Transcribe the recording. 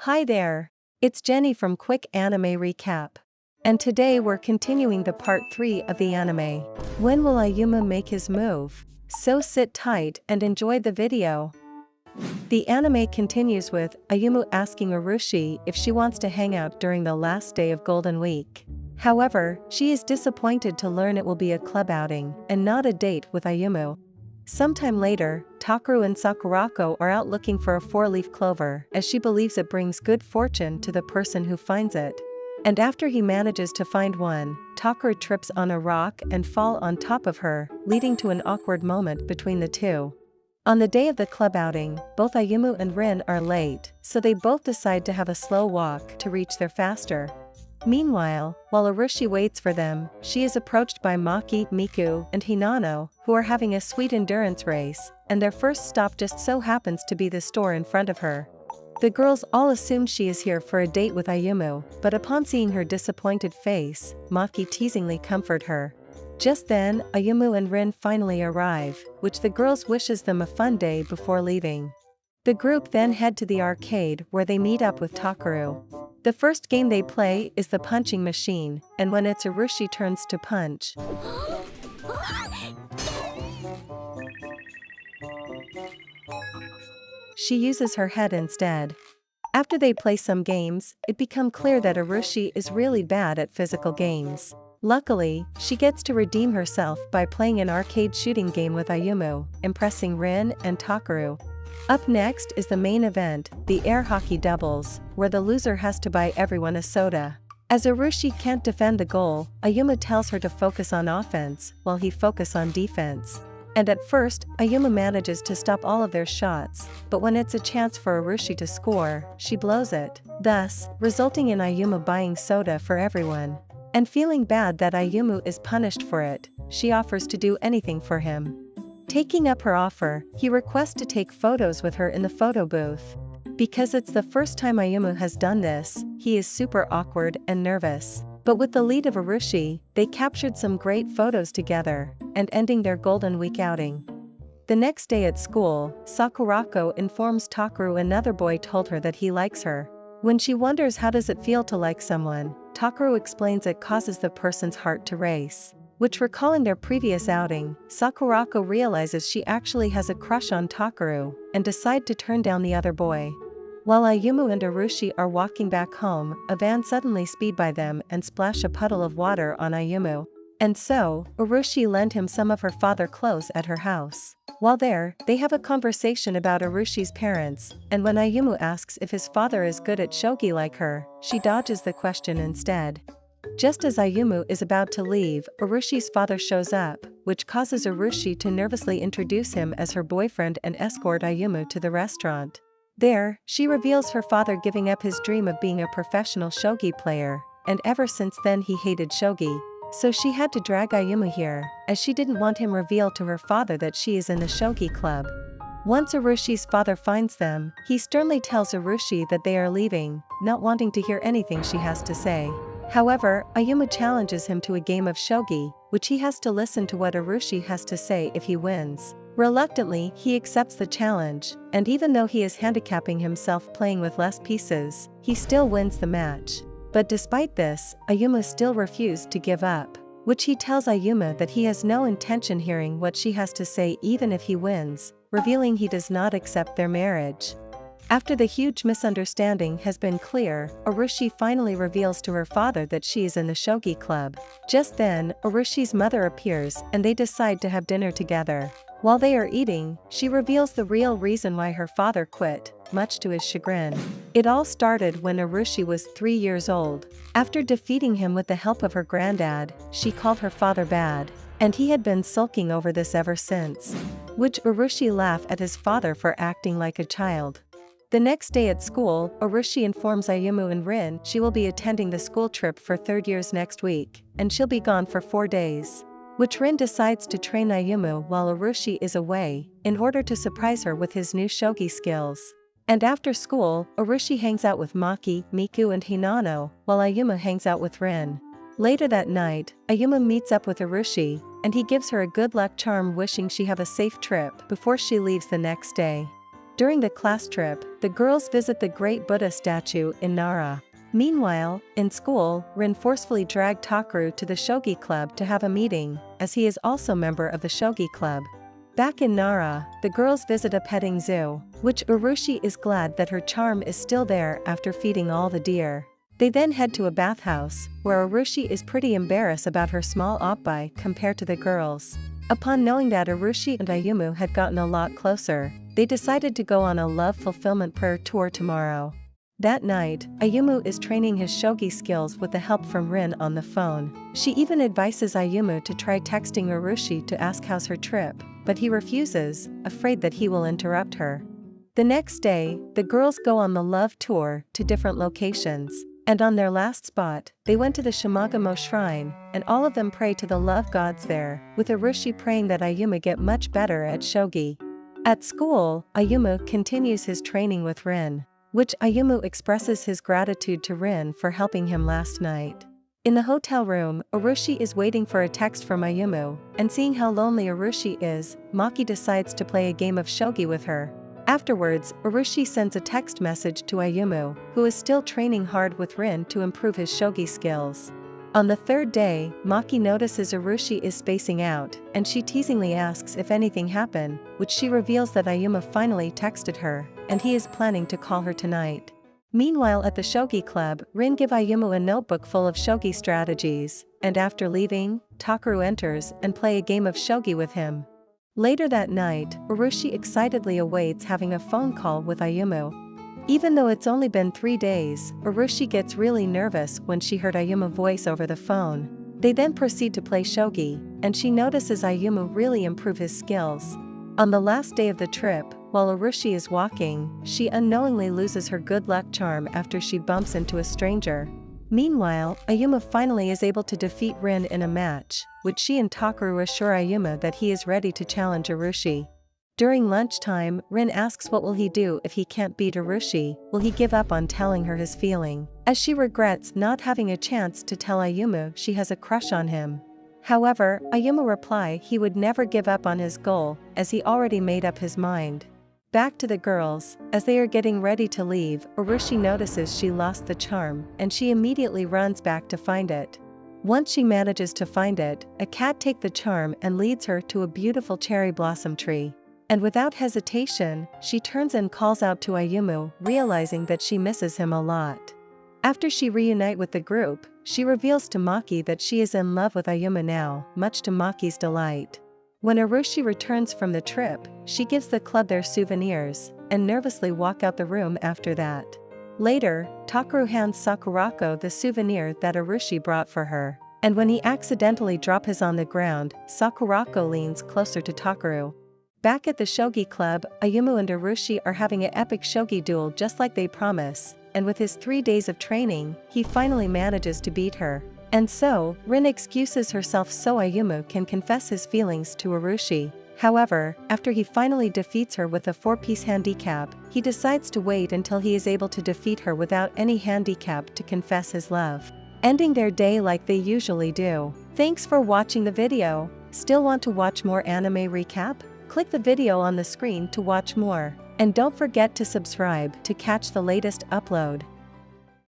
Hi there! It's Jenny from Quick Anime Recap. And today we're continuing the part 3 of the anime. When will Ayumu make his move? So sit tight and enjoy the video. The anime continues with Ayumu asking Urushi if she wants to hang out during the last day of Golden Week. However, she is disappointed to learn it will be a club outing and not a date with Ayumu. Sometime later, Takeru and Sakurako are out looking for a 4-leaf clover as she believes it brings good fortune to the person who finds it. And after he manages to find one, Takeru trips on a rock and falls on top of her, leading to an awkward moment between the two. On the day of the club outing, both Ayumu and Rin are late, so they both decide to have a slow walk to reach there faster. Meanwhile, while Urushi waits for them, she is approached by Maki, Miku, and Hinano, who are having a sweet endurance race, and their first stop just so happens to be the store in front of her. The girls all assume she is here for a date with Ayumu, but upon seeing her disappointed face, Maki teasingly comforts her. Just then, Ayumu and Rin finally arrive, which the girls wishes them a fun day before leaving. The group then head to the arcade where they meet up with Takeru. The first game they play is the punching machine, and when it's Urushi turns to punch, she uses her head instead. After they play some games, it becomes clear that Urushi is really bad at physical games. Luckily, she gets to redeem herself by playing an arcade shooting game with Ayumu, impressing Rin and Takeru. Up next is the main event, the air hockey doubles, where the loser has to buy everyone a soda. As Urushi can't defend the goal, Ayumu tells her to focus on offense, while he focuses on defense. And at first, Ayumu manages to stop all of their shots, but when it's a chance for Urushi to score, she blows it, thus, resulting in Ayumu buying soda for everyone. And feeling bad that Ayumu is punished for it, she offers to do anything for him. Taking up her offer, he requests to take photos with her in the photo booth. Because it's the first time Ayumu has done this, he is super awkward and nervous. But with the lead of Urushi, they captured some great photos together, and ending their Golden Week outing. The next day at school, Sakurako informs Takeru another boy told her that he likes her. When she wonders how does it feel to like someone, Takeru explains it causes the person's heart to race. Which, recalling their previous outing, Sakurako realizes she actually has a crush on Takeru, and decide to turn down the other boy. While Ayumu and Urushi are walking back home, a van suddenly speed by them and splash a puddle of water on Ayumu. And so, Urushi lent him some of her father clothes at her house. While there, they have a conversation about Urushi's parents, and when Ayumu asks if his father is good at shogi like her, she dodges the question instead. Just as Ayumu is about to leave, Urushi's father shows up, which causes Urushi to nervously introduce him as her boyfriend and escort Ayumu to the restaurant. There, she reveals her father giving up his dream of being a professional shogi player, and ever since then he hated shogi. So she had to drag Ayumu here, as she didn't want him reveal to her father that she is in the shogi club. Once Urushi's father finds them, he sternly tells Urushi that they are leaving, not wanting to hear anything she has to say. However, Ayumu challenges him to a game of shogi, which he has to listen to what Urushi has to say if he wins. Reluctantly, he accepts the challenge, and even though he is handicapping himself playing with less pieces, he still wins the match. But despite this, Ayumu still refused to give up, which he tells Ayumu that he has no intention hearing what she has to say even if he wins, revealing he does not accept their marriage. After the huge misunderstanding has been clear, Urushi finally reveals to her father that she is in the shogi club. Just then, Urushi's mother appears and they decide to have dinner together. While they are eating, she reveals the real reason why her father quit, much to his chagrin. It all started when Urushi was 3 years old. After defeating him with the help of her granddad, she called her father bad, and he had been sulking over this ever since. Which Urushi laughed at his father for acting like a child. The next day at school, Urushi informs Ayumu and Rin she will be attending the school trip for 3rd years next week, and she'll be gone for 4 days. Which Rin decides to train Ayumu while Urushi is away, in order to surprise her with his new shogi skills. And after school, Urushi hangs out with Maki, Miku and Hinano, while Ayumu hangs out with Rin. Later that night, Ayumu meets up with Urushi, and he gives her a good luck charm wishing she have a safe trip before she leaves the next day. During the class trip, the girls visit the great Buddha statue in Nara. Meanwhile, in school, Rin forcefully dragged Takaru to the shogi club to have a meeting, as he is also member of the shogi club. Back in Nara, the girls visit a petting zoo, which Urushi is glad that her charm is still there after feeding all the deer. They then head to a bathhouse, where Urushi is pretty embarrassed about her small oppai compared to the girls. Upon knowing that Urushi and Ayumu had gotten a lot closer, they decided to go on a love fulfillment prayer tour tomorrow. That night, Ayumu is training his shogi skills with the help from Rin on the phone. She even advises Ayumu to try texting Urushi to ask how's her trip, but he refuses, afraid that he will interrupt her. The next day, the girls go on the love tour to different locations. And on their last spot, they went to the Shimagamo shrine, and all of them pray to the love gods there, with Urushi praying that Ayumu get much better at shogi. At school, Ayumu continues his training with Rin, which Ayumu expresses his gratitude to Rin for helping him last night. In the hotel room, Urushi is waiting for a text from Ayumu, and seeing how lonely Urushi is, Maki decides to play a game of shogi with her. Afterwards, Urushi sends a text message to Ayumu, who is still training hard with Rin to improve his shogi skills. On the third day, Maki notices Urushi is spacing out, and she teasingly asks if anything happened, which she reveals that Ayumu finally texted her, and he is planning to call her tonight. Meanwhile at the shogi club, Rin gives Ayumu a notebook full of shogi strategies, and after leaving, Takaru enters and play a game of shogi with him. Later that night, Urushi excitedly awaits having a phone call with Ayumu. Even though it's only been 3 days, Urushi gets really nervous when she heard Ayumu's voice over the phone. They then proceed to play shogi, and she notices Ayumu really improve his skills. On the last day of the trip, while Urushi is walking, she unknowingly loses her good luck charm after she bumps into a stranger. Meanwhile, Ayumu finally is able to defeat Rin in a match, which she and Takaru assure Ayumu that he is ready to challenge Urushi. During lunchtime, Rin asks what will he do if he can't beat Urushi. Will he give up on telling her his feeling, as she regrets not having a chance to tell Ayumu she has a crush on him. However, Ayumu replies he would never give up on his goal, as he already made up his mind. Back to the girls, as they are getting ready to leave, Urushi notices she lost the charm, and she immediately runs back to find it. Once she manages to find it, a cat takes the charm and leads her to a beautiful cherry blossom tree. And without hesitation, she turns and calls out to Ayumu, realizing that she misses him a lot. After she reunites with the group, she reveals to Maki that she is in love with Ayumu now, much to Maki's delight. When Urushi returns from the trip, she gives the club their souvenirs, and nervously walks out the room after that. Later, Takaru hands Sakurako the souvenir that Urushi brought for her, and when he accidentally drops his on the ground, Sakurako leans closer to Takaru. Back at the shogi club, Ayumu and Urushi are having an epic shogi duel just like they promised, and with his 3 days of training, he finally manages to beat her. And so, Rin excuses herself so Ayumu can confess his feelings to Urushi. However, after he finally defeats her with a 4-piece handicap, he decides to wait until he is able to defeat her without any handicap to confess his love, ending their day like they usually do. Thanks for watching the video. Still want to watch more anime recap? Click the video on the screen to watch more. And don't forget to subscribe to catch the latest upload.